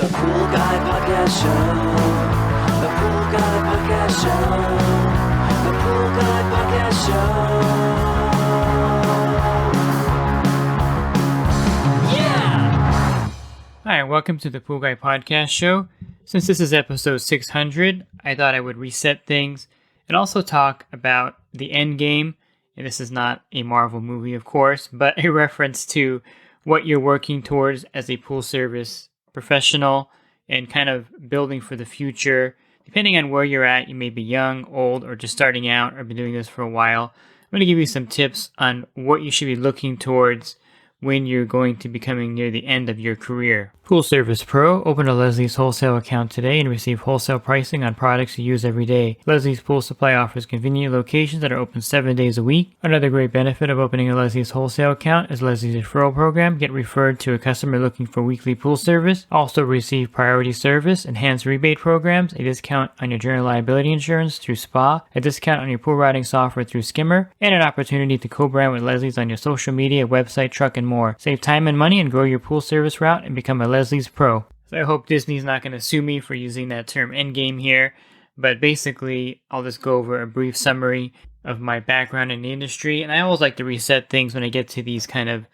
The Pool Guy Podcast Show. The Pool Guy Podcast Show. The Pool Guy Podcast Show. Yeah! Hi, and welcome to the Pool Guy Podcast Show. Since this is episode 600, I thought I would reset things and also talk about the end game. And this is not a Marvel movie, of course, but a reference to what you're working towards as a pool service professional and kind of building for the future. Depending on where you're at, you may be young, old, or just starting out or been doing this for a while. I'm going to give you some tips on what you should be looking towards when you're going to be coming near the end of your career. Pool Service Pro. Open a Leslie's wholesale account today and receive wholesale pricing on products you use every day. Leslie's Pool Supply offers convenient locations that are open 7 days a week. Another great benefit of opening a Leslie's wholesale account is Leslie's referral program. Get referred to a customer looking for weekly pool service. Also receive priority service, enhanced rebate programs, a discount on your general liability insurance through SPA, a discount on your pool routing software through Skimmer, and an opportunity to co-brand with Leslie's on your social media, website, truck, and more. Save time and money and grow your pool service route and become a Leslie's Pro. So I hope Disney's not going to sue me for using that term endgame here, but basically I'll just go over a brief summary of my background in the industry, and I always like to reset things when I get to these kind of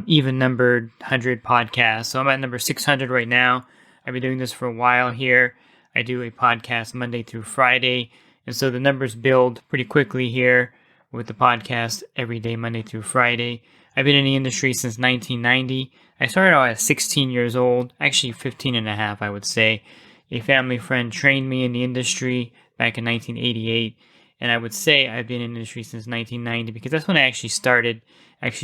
even-numbered 100 podcasts. So I'm at number 600 right now. I've been doing this for a while here. I do a podcast Monday through Friday, and so the numbers build pretty quickly here with the podcast every day, Monday through Friday. I've been in the industry since 1990. I started out at 16 years old, actually 15 and a half, I would say. A family friend trained me in the industry back in 1988, and I would say I've been in the industry since 1990 because that's when I actually started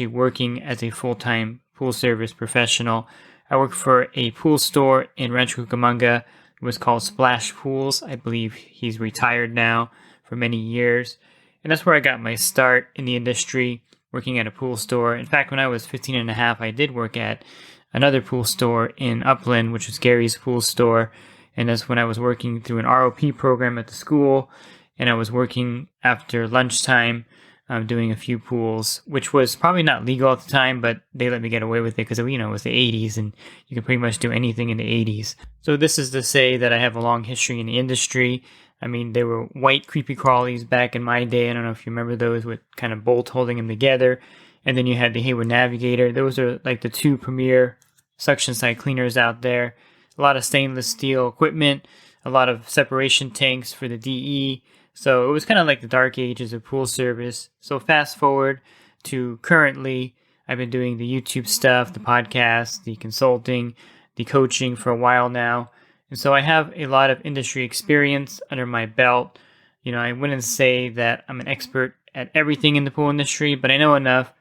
working as a full-time pool service professional. I worked for a pool store in Rancho Cucamonga. It was called Splash Pools. I believe he's retired now for many years, and that's where I got my start in the industry, working at a pool store. In fact, when I was 15 and a half, I did work at another pool store in Upland, which was Gary's Pool Store. And that's when I was working through an ROP program at the school. And I was working after lunchtime, doing a few pools, which was probably not legal at the time, but they let me get away with it because, it was the 80s and you could pretty much do anything in the 80s. So this is to say that I have a long history in the industry. I mean, they were white creepy crawlies back in my day. I don't know if you remember those with kind of bolts holding them together. And then you had the Hayward Navigator. Those are like the two premier suction side cleaners out there. A lot of stainless steel equipment, a lot of separation tanks for the DE. So it was kind of like the dark ages of pool service. So fast forward to currently, I've been doing the YouTube stuff, the podcast, the consulting, the coaching for a while now. And so I have a lot of industry experience under my belt. I wouldn't say that I'm an expert at everything in the pool industry, but I know enough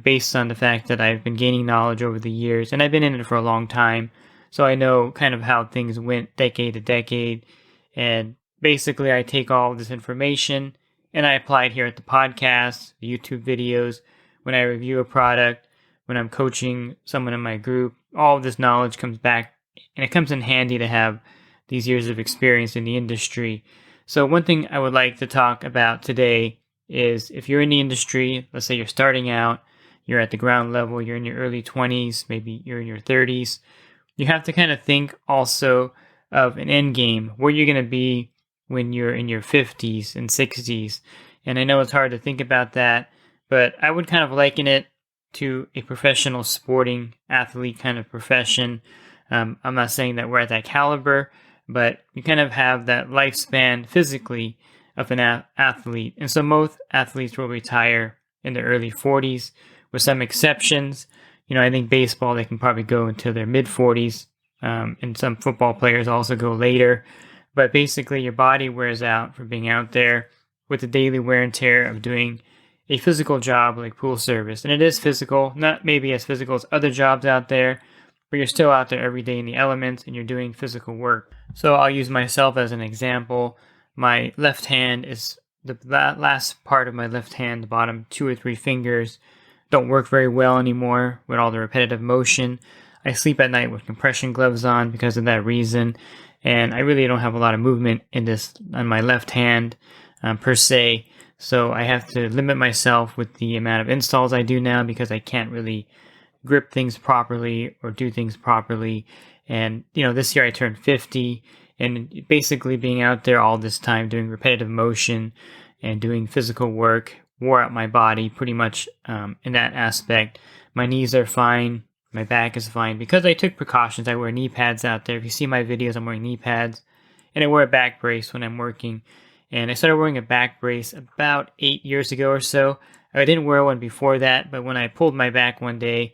based on the fact that I've been gaining knowledge over the years, and I've been in it for a long time. So I know kind of how things went decade to decade. And basically I take all of this information and I apply it here at the podcast, the YouTube videos, when I review a product, when I'm coaching someone in my group. All of this knowledge comes back, and it comes in handy to have these years of experience in the industry. So one thing I would like to talk about today is if you're in the industry, let's say you're starting out, you're at the ground level, you're in your early 20s, maybe you're in your 30s, you have to kind of think also of an end game, where you're going to be when you're in your 50s and 60s. And I know it's hard to think about that, but I would kind of liken it to a professional sporting athlete kind of profession. I'm not saying that we're at that caliber, but you kind of have that lifespan physically of an athlete. And so most athletes will retire in their early 40s, with some exceptions. I think baseball, they can probably go into their mid-40s, and some football players also go later. But basically, your body wears out from being out there with the daily wear and tear of doing a physical job like pool service. And it is physical, not maybe as physical as other jobs out there, but you're still out there every day in the elements and you're doing physical work. So I'll use myself as an example. My left hand is the last part of my left hand, the bottom 2 or 3 fingers, don't work very well anymore with all the repetitive motion. I sleep at night with compression gloves on because of that reason. And I really don't have a lot of movement on my left hand per se. So I have to limit myself with the amount of installs I do now because I can't really grip things properly or do things properly. And, this year I turned 50, and basically being out there all this time doing repetitive motion and doing physical work wore out my body pretty much in that aspect. My knees are fine. My back is fine. Because I took precautions, I wear knee pads out there. If you see my videos, I'm wearing knee pads. And I wear a back brace when I'm working. And I started wearing a back brace about 8 years ago or so. I didn't wear one before that, but when I pulled my back one day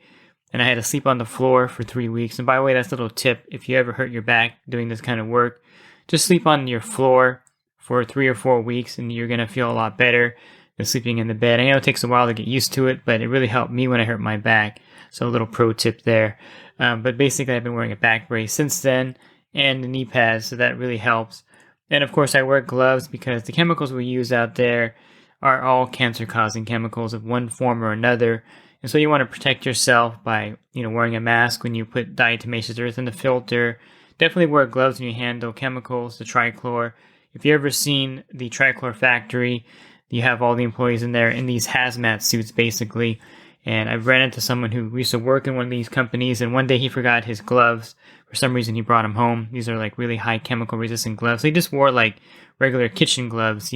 and I had to sleep on the floor for 3 weeks. And by the way, that's a little tip. If you ever hurt your back doing this kind of work, just sleep on your floor for 3 or 4 weeks and you're going to feel a lot better than sleeping in the bed. I know it takes a while to get used to it, but it really helped me when I hurt my back. So a little pro tip there. But basically, I've been wearing a back brace since then and the knee pads, so that really helps. And of course, I wear gloves because the chemicals we use out there are all cancer-causing chemicals of one form or another. And so you want to protect yourself by, wearing a mask when you put diatomaceous earth in the filter. Definitely wear gloves when you handle chemicals, the trichlor. If you've ever seen the trichlor factory, you have all the employees in there in these hazmat suits, basically. And I've ran into someone who used to work in one of these companies, and one day he forgot his gloves. For some reason, he brought them home. These are like really high chemical resistant gloves. So he just wore like regular kitchen gloves,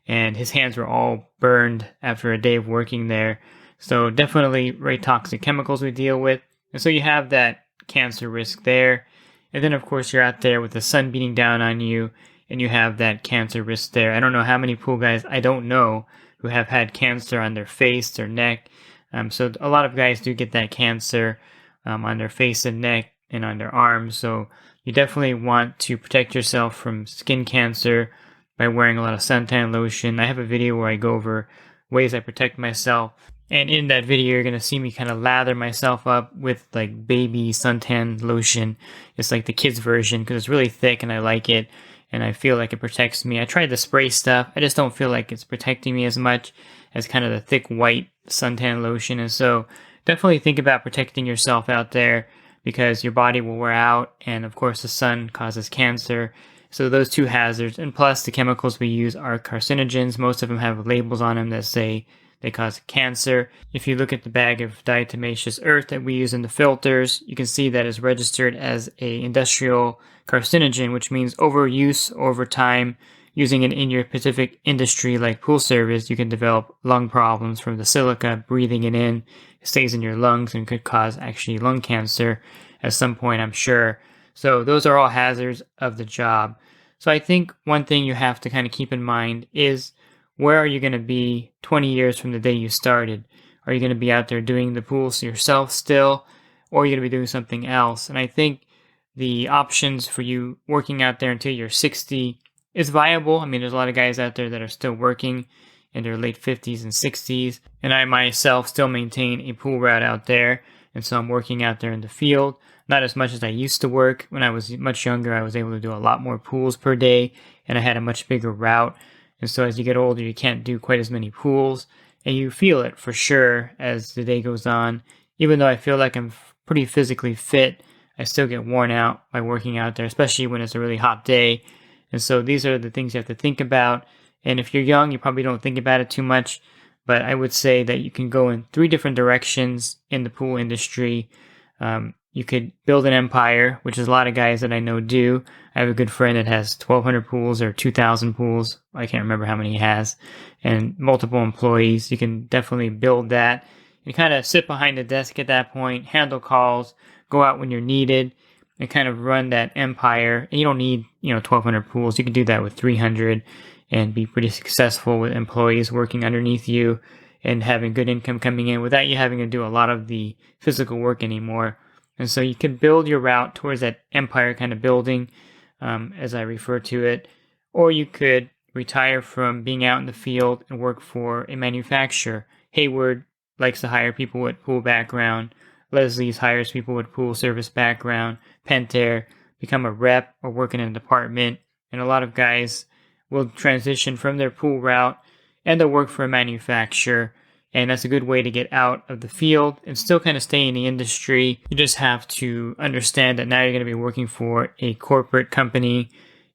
and his hands were all burned after a day of working there. So definitely very toxic chemicals we deal with. And so you have that cancer risk there. And then, of course, you're out there with the sun beating down on you, and you have that cancer risk there. I don't know how many pool guys I don't know who have had cancer on their face, their neck. So a lot of guys do get that cancer on their face and neck and on their arms. So you definitely want to protect yourself from skin cancer by wearing a lot of suntan lotion. I have a video where I go over ways I protect myself. And in that video, you're going to see me kind of lather myself up with like baby suntan lotion. It's like the kids version because it's really thick and I like it. And I feel like it protects me. I tried the spray stuff. I just don't feel like it's protecting me as much as kind of the thick white suntan lotion. And so definitely think about protecting yourself out there because your body will wear out. And of course, the sun causes cancer. So those two hazards. And plus, the chemicals we use are carcinogens. Most of them have labels on them that say they cause cancer. If you look at the bag of diatomaceous earth that we use in the filters, you can see that it's registered as a industrial carcinogen, which means overuse over time. Using it in your specific industry like pool service, you can develop lung problems from the silica. Breathing it in, it stays in your lungs and could cause actually lung cancer at some point, I'm sure. So those are all hazards of the job. So I think one thing you have to kind of keep in mind is, where are you going to be 20 years from the day you started? Are you going to be out there doing the pools yourself still, or are you going to be doing something else? And I think the options for you working out there until you're 60 is viable. I mean, there's a lot of guys out there that are still working in their late 50s and 60s, and I myself still maintain a pool route out there, and so I'm working out there in the field. Not as much as I used to work. When I was much younger, I was able to do a lot more pools per day, and I had a much bigger route. And so as you get older, you can't do quite as many pools, and you feel it for sure as the day goes on. Even though I feel like I'm pretty physically fit, I still get worn out by working out there, especially when it's a really hot day. And so these are the things you have to think about. And if you're young, you probably don't think about it too much, but I would say that you can go in 3 different directions in the pool industry. You could build an empire, which is a lot of guys that I know do. I have a good friend that has 1,200 pools or 2,000 pools. I can't remember how many he has. And multiple employees. You can definitely build that. You kind of sit behind the desk at that point, handle calls, go out when you're needed, and kind of run that empire. And you don't need, 1,200 pools. You can do that with 300 and be pretty successful with employees working underneath you and having good income coming in without you having to do a lot of the physical work anymore. And so you can build your route towards that empire kind of building, as I refer to it. Or you could retire from being out in the field and work for a manufacturer. Hayward likes to hire people with pool background. Leslie's hires people with pool service background. Pentair, become a rep or work in a department. And a lot of guys will transition from their pool route and they'll work for a manufacturer. And that's a good way to get out of the field and still kind of stay in the industry. You just have to understand that now you're going to be working for a corporate company.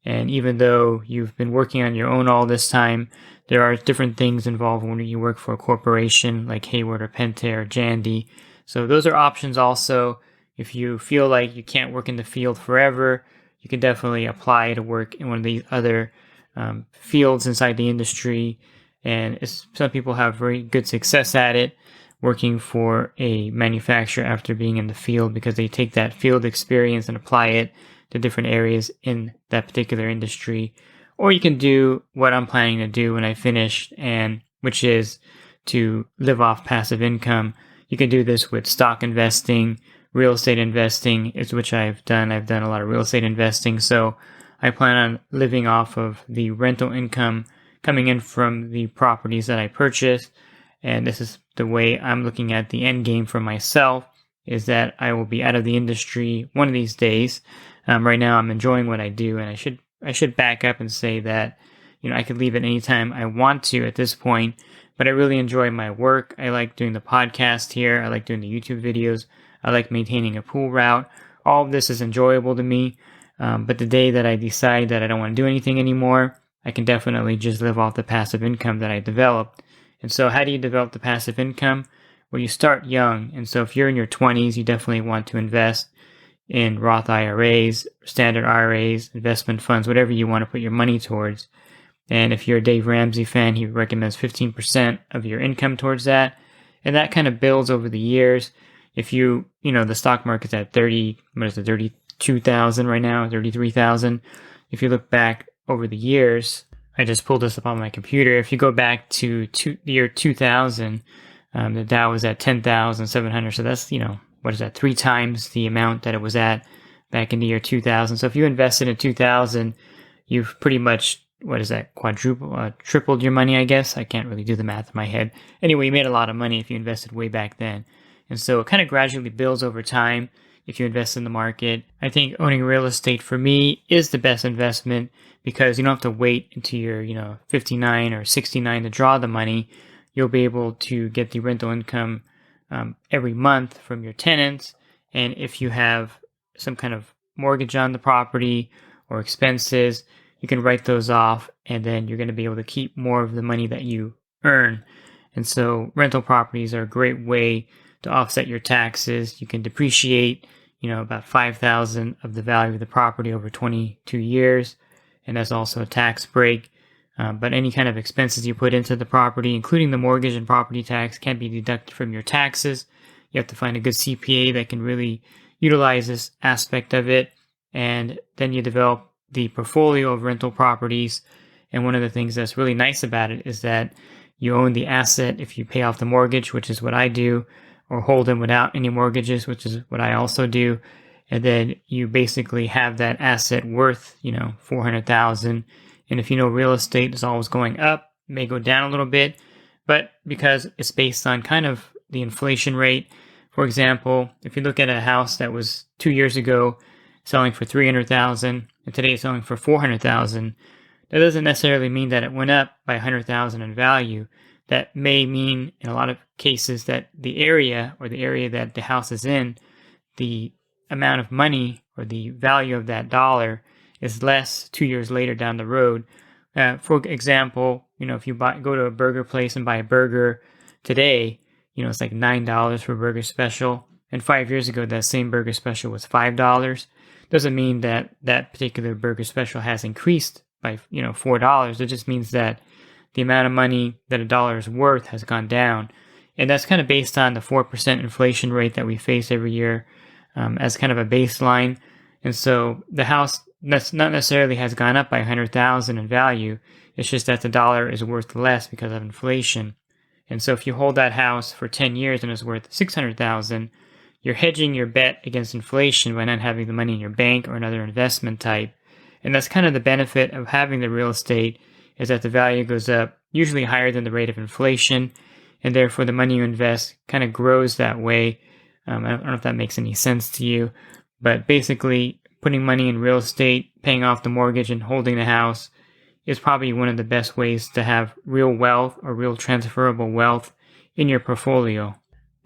And even though you've been working on your own all this time, there are different things involved when you work for a corporation like Hayward or Pentair or Jandy So those are options also. If you feel like you can't work in the field forever, you can definitely apply to work in one of these other fields inside the industry. And some people have very good success at it, working for a manufacturer after being in the field, because they take that field experience and apply it to different areas in that particular industry. Or you can do what I'm planning to do when I finish, and which is to live off passive income. You can do this with stock investing, real estate investing, which I've done. I've done a lot of real estate investing. So I plan on living off of the rental income coming in from the properties that I purchase. And this is the way I'm looking at the end game for myself, is that I will be out of the industry one of these days. Right now I'm enjoying what I do, and I should back up and say that, I could leave at any time I want to at this point, but I really enjoy my work. I like doing the podcast here. I like doing the YouTube videos. I like maintaining a pool route. All of this is enjoyable to me. But the day that I decide that I don't want to do anything anymore, I can definitely just live off the passive income that I developed. And so how do you develop the passive income? Well, you start young. And so if you're in your 20s, you definitely want to invest in Roth IRAs, standard IRAs, investment funds, whatever you want to put your money towards. And if you're a Dave Ramsey fan, he recommends 15% of your income towards that. And that kind of builds over the years. If the stock market's at 32,000 right now, 33,000. If you look back over the years, I just pulled this up on my computer. If you go back to the year 2000, the Dow was at 10,700. So that's, what is that? 3 times the amount that it was at back in the year 2000. So if you invested in 2000, you've pretty much, tripled your money, I guess. I can't really do the math in my head. Anyway, you made a lot of money if you invested way back then. And so it kind of gradually builds over time if you invest in the market. I think owning real estate for me is the best investment, because you don't have to wait until you're, 59 or 69 to draw the money. You'll be able to get the rental income every month from your tenants. And if you have some kind of mortgage on the property or expenses, you can write those off, and then you're going to be able to keep more of the money that you earn. And so rental properties are a great way to offset your taxes. You can depreciate, about $5,000 of the value of the property over 22 years. And that's also a tax break. But any kind of expenses you put into the property, including the mortgage and property tax, can be deducted from your taxes. You have to find a good CPA that can really utilize this aspect of it. And then you develop the portfolio of rental properties. And one of the things that's really nice about it is that you own the asset if you pay off the mortgage, which is what I do, or hold them without any mortgages, which is what I also do. And then you basically have that asset worth, $400,000. And if real estate is always going up, it may go down a little bit, but because it's based on kind of the inflation rate. For example, if you look at a house that was 2 years ago selling for $300,000 and today it's selling for $400,000, that doesn't necessarily mean that it went up by $100,000 in value. That may mean in a lot of cases that the area that the house is in, the amount of money or the value of that dollar is less 2 years later down the road. For example, if you go to a burger place and buy a burger today, it's like $9 for a burger special. And 5 years ago, that same burger special was $5. Doesn't mean that that particular burger special has increased by, $4. It just means that the amount of money that a dollar is worth has gone down. And that's kind of based on the 4% inflation rate that we face every year as kind of a baseline. And so the house not necessarily has gone up by $100,000 in value. It's just that the dollar is worth less because of inflation. And so if you hold that house for 10 years and it's worth $600,000, you're hedging your bet against inflation by not having the money in your bank or another investment type. And that's kind of the benefit of having the real estate, is that the value goes up, usually higher than the rate of inflation, and therefore the money you invest kind of grows that way. I don't know if that makes any sense to you, but basically putting money in real estate, paying off the mortgage, and holding the house is probably one of the best ways to have real wealth or real transferable wealth in your portfolio.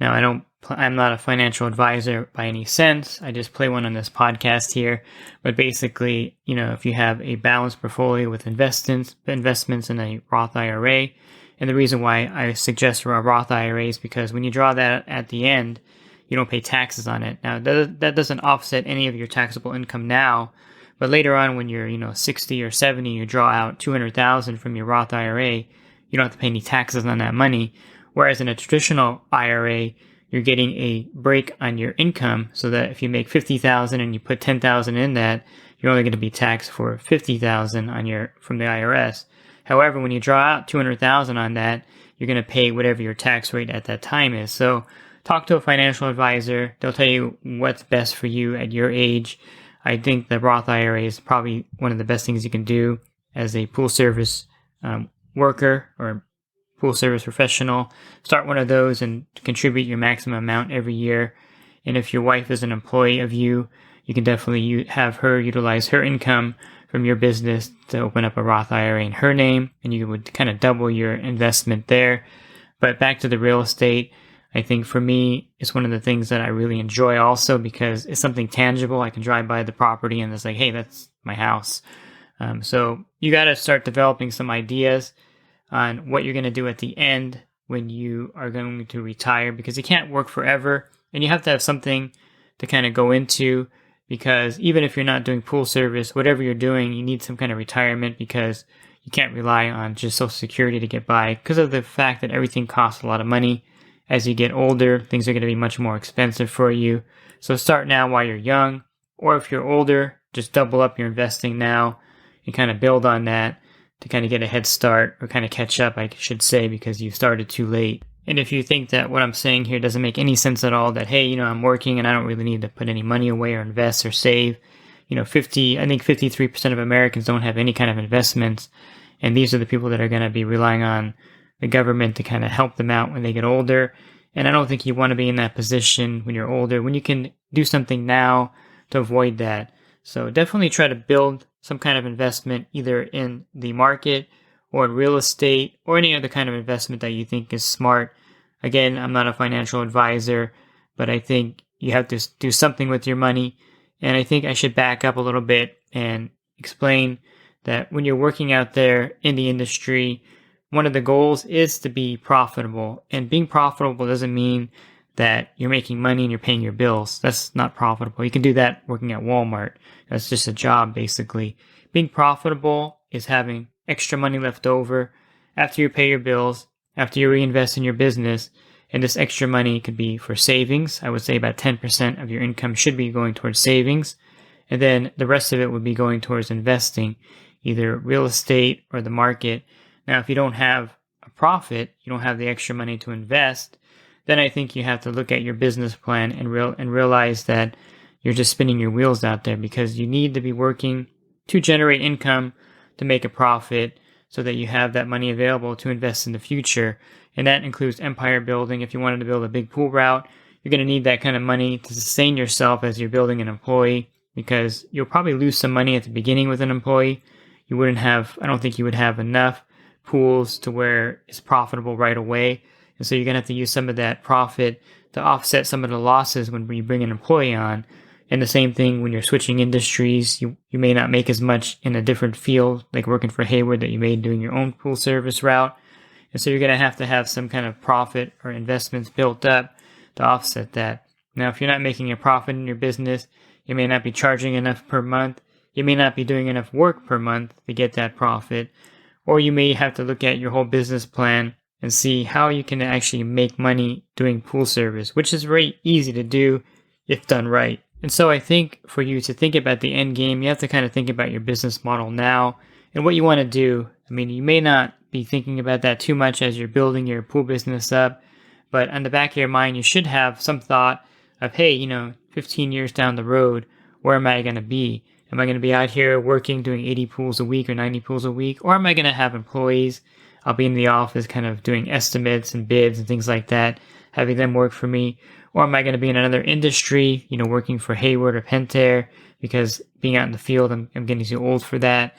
Now, I'm not a financial advisor by any sense. I just play one on this podcast here. But basically, if you have a balanced portfolio with investments in a Roth IRA, and the reason why I suggest a Roth IRA is because when you draw that at the end, you don't pay taxes on it. Now, that doesn't offset any of your taxable income now, but later on when you're, 60 or 70, you draw out 200,000 from your Roth IRA, you don't have to pay any taxes on that money. Whereas in a traditional IRA, you're getting a break on your income so that if you make 50,000 and you put 10,000 in that, you're only going to be taxed for 50,000 from the IRS. However, when you draw out 200,000 on that, you're going to pay whatever your tax rate at that time is. So talk to a financial advisor. They'll tell you what's best for you at your age. I think the Roth IRA is probably one of the best things you can do as a pool service worker or pool service professional. Start one of those and contribute your maximum amount every year. And if your wife is an employee of you, you can definitely have her utilize her income from your business to open up a Roth IRA in her name, and you would kind of double your investment there. But back to the real estate, I think for me, it's one of the things that I really enjoy also because it's something tangible. I can drive by the property and it's like, hey, that's my house. So you got to start developing some ideas on what you're going to do at the end when you are going to retire, because you can't work forever and you have to have something to kind of go into, because even if you're not doing pool service, whatever you're doing, you need some kind of retirement because you can't rely on just Social Security to get by because of the fact that everything costs a lot of money. As you get older, things are going to be much more expensive for you. So start now while you're young, or if you're older, just double up your investing now and kind of build on that to kind of get a head start, or kind of catch up, I should say, because you started too late. And if you think that what I'm saying here doesn't make any sense at all, that, hey, I'm working and I don't really need to put any money away or invest or save, I think 53% of Americans don't have any kind of investments. And these are the people that are going to be relying on the government to kind of help them out when they get older. And I don't think you want to be in that position when you're older, when you can do something now to avoid that. So definitely try to build some kind of investment either in the market or in real estate or any other kind of investment that you think is smart. Again, I'm not a financial advisor, but I think you have to do something with your money. And I think I should back up a little bit and explain that when you're working out there in the industry, one of the goals is to be profitable. And being profitable doesn't mean that you're making money and you're paying your bills. That's not profitable. You can do that working at Walmart. That's just a job, basically. Being profitable is having extra money left over after you pay your bills, after you reinvest in your business. And this extra money could be for savings. I would say about 10% of your income should be going towards savings. And then the rest of it would be going towards investing, either real estate or the market. Now, if you don't have a profit, you don't have the extra money to invest, then I think you have to look at your business plan and realize that you're just spinning your wheels out there, because you need to be working to generate income to make a profit so that you have that money available to invest in the future. And that includes empire building. If you wanted to build a big pool route, you're going to need that kind of money to sustain yourself as you're building an employee, because you'll probably lose some money at the beginning with an employee. I don't think you would have enough pools to where it's profitable right away. And so you're going to have to use some of that profit to offset some of the losses when you bring an employee on. And the same thing when you're switching industries, you may not make as much in a different field, like working for Hayward, that you made doing your own pool service route. And so you're going to have some kind of profit or investments built up to offset that. Now, if you're not making a profit in your business, you may not be charging enough per month. You may not be doing enough work per month to get that profit. Or you may have to look at your whole business plan and see how you can actually make money doing pool service, which is very easy to do if done right. And so I think for you to think about the end game, you have to kind of think about your business model now and what you want to do. I mean, you may not be thinking about that too much as you're building your pool business up, but on the back of your mind, you should have some thought of, hey, 15 years down the road, where am I going to be? Am I going to be out here working, doing 80 pools a week or 90 pools a week? Or am I going to have employees? I'll be in the office kind of doing estimates and bids and things like that, having them work for me. Or am I going to be in another industry, working for Hayward or Pentair, because being out in the field, I'm getting too old for that?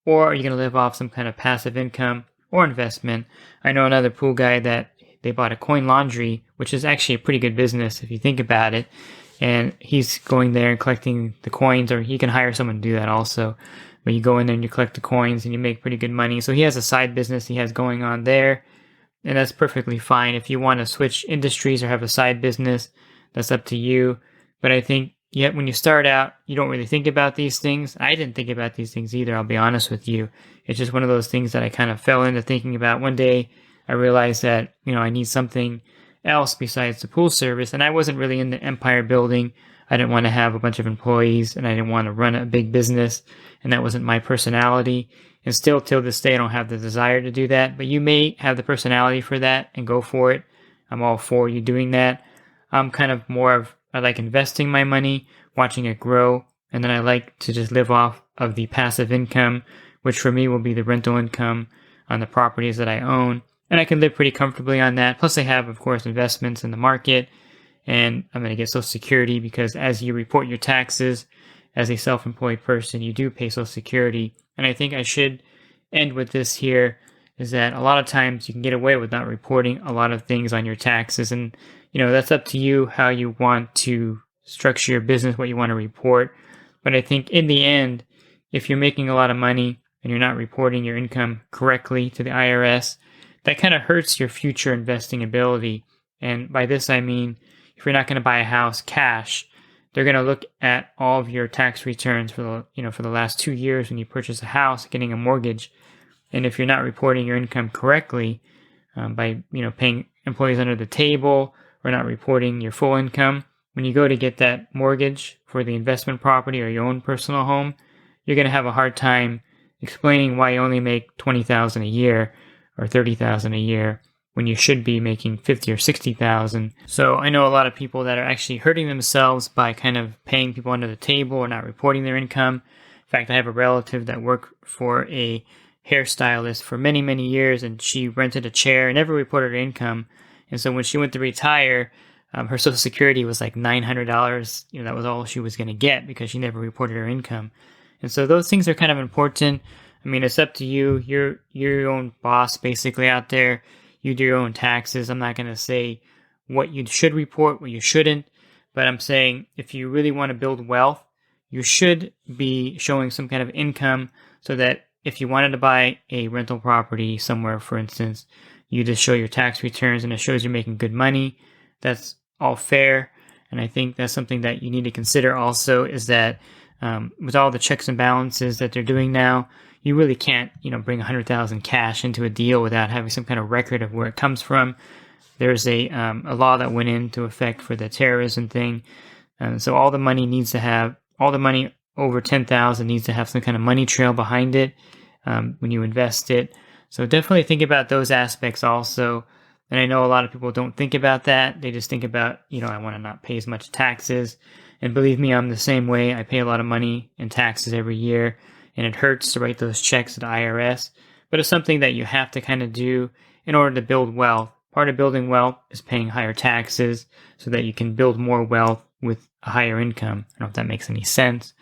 Or are you going to live off some kind of passive income or investment? I know another pool guy that they bought a coin laundry, which is actually a pretty good business if you think about it. And he's going there and collecting the coins, or he can hire someone to do that also. But you go in there and you collect the coins and you make pretty good money. So he has a side business he has going on there. And that's perfectly fine. If you want to switch industries or have a side business, That's up to you. But I think yet when you start out, you don't really think about these things. I didn't think about these things either, I'll be honest with you. It's just one of those things that I kind of fell into thinking about. One day I realized that, I need something else besides the pool service. And I wasn't really into empire building. I didn't want to have a bunch of employees, and I didn't want to run a big business. And that wasn't my personality. And still till this day, I don't have the desire to do that. But you may have the personality for that and go for it. I'm all for you doing that. I'm kind of I like investing my money, watching it grow. And then I like to just live off of the passive income, which for me will be the rental income on the properties that I own. And I can live pretty comfortably on that. Plus I have, of course, investments in the market. And I'm going to get Social Security because as you report your taxes as a self-employed person, you do pay Social Security. And I think I should end with this here, is that a lot of times you can get away with not reporting a lot of things on your taxes. And, that's up to you how you want to structure your business, what you want to report. But I think in the end, if you're making a lot of money and you're not reporting your income correctly to the IRS, that kind of hurts your future investing ability. And by this, I mean, if you're not going to buy a house cash, they're going to look at all of your tax returns for the last 2 years when you purchase a house, getting a mortgage. And if you're not reporting your income correctly by paying employees under the table or not reporting your full income, when you go to get that mortgage for the investment property or your own personal home, you're going to have a hard time explaining why you only make $20,000 a year or $30,000 a year when you should be making $50,000 or $60,000. So I know a lot of people that are actually hurting themselves by kind of paying people under the table or not reporting their income. In fact, I have a relative that worked for a hairstylist for many, many years, and she rented a chair and never reported her income. And so when she went to retire, her Social Security was like $900. That was all she was going to get because she never reported her income. And so those things are kind of important. I mean, it's up to you. You're your own boss basically out there. You do your own taxes. I'm not going to say what you should report, what you shouldn't. But I'm saying if you really want to build wealth, you should be showing some kind of income so that if you wanted to buy a rental property somewhere, for instance, you just show your tax returns and it shows you're making good money. That's all fair. And I think that's something that you need to consider also, is that with all the checks and balances that they're doing now, you really can't, bring $100,000 cash into a deal without having some kind of record of where it comes from. There's a law that went into effect for the terrorism thing. So all the money over $10,000 needs to have some kind of money trail behind it when you invest it. So definitely think about those aspects also. And I know a lot of people don't think about that. They just think about, I want to not pay as much taxes. And believe me, I'm the same way. I pay a lot of money in taxes every year, and it hurts to write those checks to the IRS. But it's something that you have to kind of do in order to build wealth. Part of building wealth is paying higher taxes so that you can build more wealth with a higher income. I don't know if that makes any sense.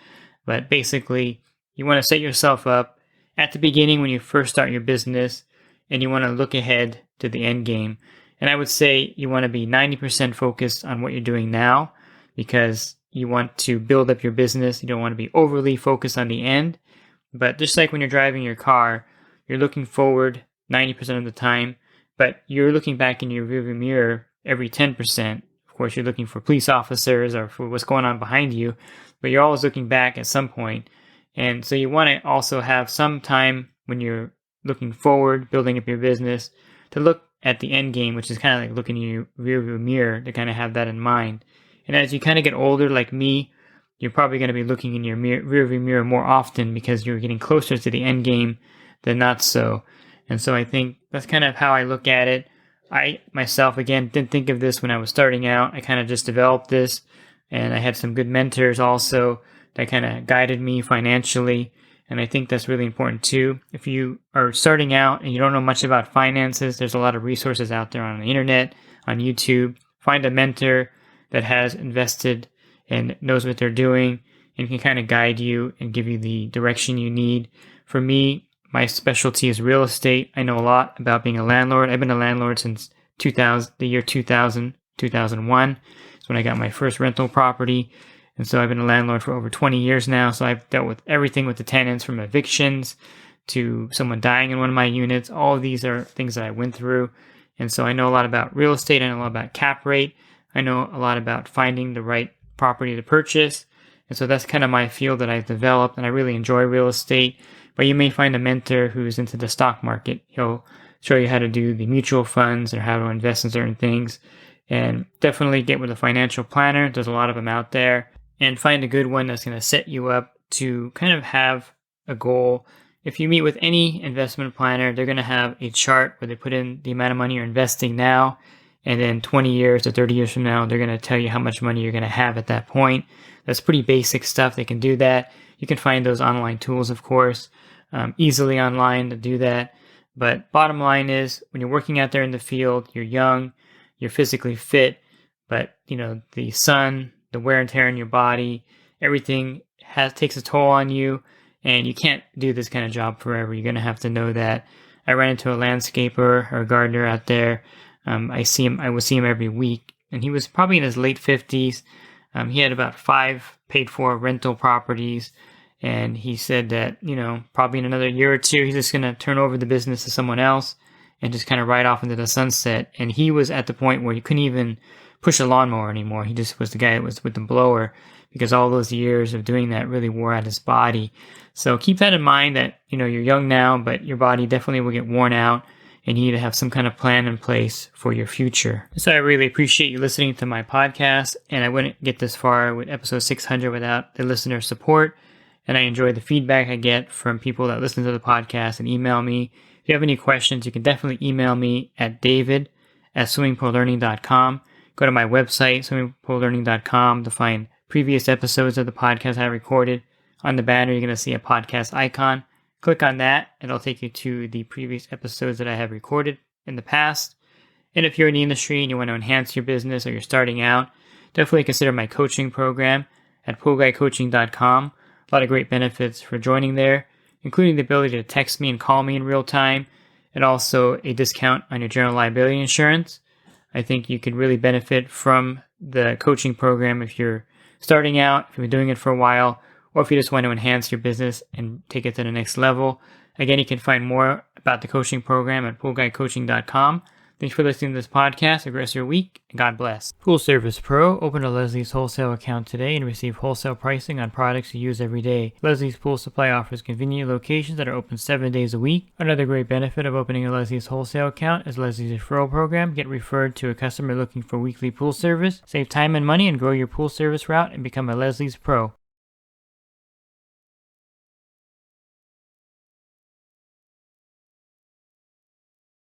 But basically, you want to set yourself up at the beginning when you first start your business, and you want to look ahead to the end game. And I would say you want to be 90% focused on what you're doing now, because you want to build up your business. You don't want to be overly focused on the end. But just like when you're driving your car, you're looking forward 90% of the time, but you're looking back in your rearview mirror every 10%. Of course, you're looking for police officers or for what's going on behind you, but you're always looking back at some point. And so you want to also have some time when you're looking forward, building up your business, to look at the end game, which is kind of like looking in your rearview mirror, to kind of have that in mind. And as you kind of get older, like me, you're probably going to be looking in your rearview mirror more often because you're getting closer to the end game than not so. And so I think that's kind of how I look at it. I myself, again, didn't think of this when I was starting out. I kind of just developed this, and I had some good mentors also that kind of guided me financially. And I think that's really important too. If you are starting out and you don't know much about finances, there's a lot of resources out there on the internet, on YouTube. Find a mentor that has invested and knows what they're doing and can kind of guide you and give you the direction you need. For me, my specialty is real estate. I know a lot about being a landlord. I've been a landlord since the year 2001. It's when I got my first rental property. And so I've been a landlord for over 20 years now. So I've dealt with everything with the tenants, from evictions to someone dying in one of my units. All of these are things that I went through. And so I know a lot about real estate. I know a lot about cap rate. I know a lot about finding the right property to purchase. And so that's kind of my field that I've developed, and I really enjoy real estate. But you may find a mentor who's into the stock market. He'll show you how to do the mutual funds or how to invest in certain things. And definitely get with a financial planner. There's a lot of them out there. And find a good one that's going to set you up to kind of have a goal. If you meet with any investment planner, they're going to have a chart where they put in the amount of money you're investing now. And then 20 years or 30 years from now, they're going to tell you how much money you're going to have at that point. That's pretty basic stuff. They can do that. You can find those online tools, of course, easily online to do that. But bottom line is, when you're working out there in the field, you're young, you're physically fit, but the sun, the wear and tear on your body, everything takes a toll on you, and you can't do this kind of job forever. You're going to have to know that. I ran into a landscaper or a gardener out there. I would see him every week, and he was probably in his late 50s. He had about 5 paid for rental properties, and he said that, probably in another year or two, he's just going to turn over the business to someone else and just kind of ride off into the sunset. And he was at the point where he couldn't even push a lawnmower anymore. He just was the guy that was with the blower, because all those years of doing that really wore out his body. So keep that in mind, that, you're young now, but your body definitely will get worn out, and you need to have some kind of plan in place for your future. So I really appreciate you listening to my podcast, and I wouldn't get this far with episode 600 without the listener support. And I enjoy the feedback I get from people that listen to the podcast and email me. If you have any questions, you can definitely email me at david@swimmingpoollearning.com. Go to my website, swimmingpoollearning.com, to find previous episodes of the podcast I recorded. On the banner, you're going to see a podcast icon. Click on that, and it'll take you to the previous episodes that I have recorded in the past. And if you're in the industry and you want to enhance your business, or you're starting out, definitely consider my coaching program at poolguycoaching.com. A lot of great benefits for joining there, including the ability to text me and call me in real time, and also a discount on your general liability insurance. I think you could really benefit from the coaching program if you're starting out, if you've been doing it for a while, or if you just want to enhance your business and take it to the next level. Again, you can find more about the coaching program at poolguycoaching.com. Thanks for listening to this podcast. Have a great rest of your week, and God bless. Pool Service Pro. Open a Leslie's wholesale account today and receive wholesale pricing on products you use every day. Leslie's Pool Supply offers convenient locations that are open 7 days a week. Another great benefit of opening a Leslie's wholesale account is Leslie's referral program. Get referred to a customer looking for weekly pool service. Save time and money and grow your pool service route and become a Leslie's Pro.